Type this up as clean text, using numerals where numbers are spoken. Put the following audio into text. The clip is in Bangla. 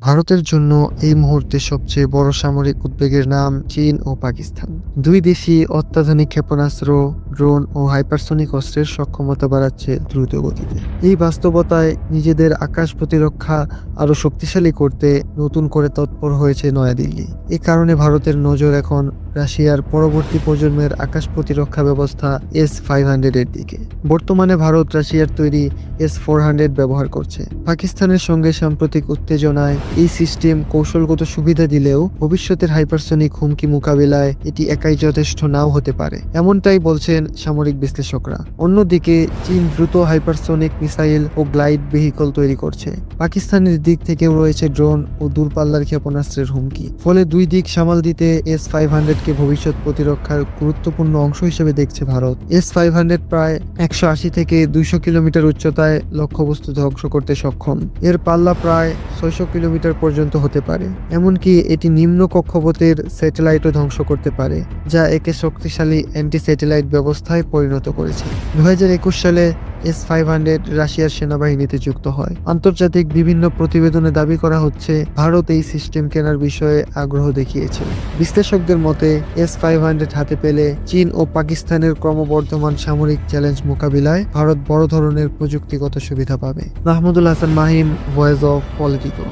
ভারতের জন্য এই মুহূর্তে সবচেয়ে বড় সামরিক উদ্বেগের নাম চীন ও পাকিস্তান। দুই দেশই অত্যাধুনিক ক্ষেপণাস্ত্র, ড্রোন ও হাইপারসনিক অস্ত্রের সক্ষমতা বাড়াচ্ছে দ্রুত গতিতে। এই বাস্তবতায় নিজেদের আকাশ প্রতিরক্ষা আরও শক্তিশালী করতে নতুন করে তৎপর হয়েছে নয়াদিল্লি। এ কারণে ভারতের নজর এখন রাশিয়ার পরবর্তী প্রজন্মের আকাশ প্রতিরক্ষা ব্যবস্থা S-500 এর দিকে। বর্তমানে ভারত রাশিয়ার তৈরি S-400 ব্যবহার করছে। পাকিস্তানের সঙ্গে সাম্প্রতিক উত্তেজনায় এই সিস্টেম কৌশলগত সুবিধা দিলেও ভবিষ্যতের হাইপারসনিক হুমকি মোকাবিলায় এটি একাই যথেষ্ট নাও হতে পারে, এমনটাই বলছেন সামরিক বিশ্লেষকরা। অন্যদিকে চীন দ্রুত হাইপারসনিক মিসাইল ও গ্লাইড ভেহিকল তৈরি করছে। পাকিস্তানের দিক থেকেও রয়েছে ড্রোন ও দূরপাল্লার ক্ষেপণাস্ত্রের হুমকি। ফলে দুই দিক সামাল দিতে S-500 কে ভবিষ্যৎ প্রতিরক্ষার গুরুত্বপূর্ণ অংশ হিসেবে দেখছে ভারত। S-500 প্রায় 180 থেকে 200 কিলোমিটার উচ্চতায় লক্ষ্যবস্তু ধ্বংস করতে সক্ষম। এর পাল্লা প্রায় 600 কিলোমিটার পর্যন্ত হতে পারে। এমনকি এটি নিম্ন কক্ষপথের স্যাটেলাইটও ধ্বংস করতে পারে, যা একে শক্তিশালী অ্যান্টি স্যাটেলাইট ব্যবস্থায় পরিণত করেছে। 2021 সালে S-500 রাশিয়ার সেনাবাহিনীতে যুক্ত হয়। আন্তর্জাতিক বিভিন্ন প্রতিবেদনে দাবি করা হচ্ছে ভারত এই সিস্টেম কেনার বিষয়ে আগ্রহ দেখিয়েছে। বিশ্লেষকদের মতে S-500 হাতে পেলে চীন ও পাকিস্তানের ক্রমবর্ধমান সামরিক চ্যালেঞ্জ মোকাবিলায় ভারত বড় ধরনের প্রযুক্তিগত সুবিধা পাবে। Mahmudul Hasan Mahim, voice of Politico.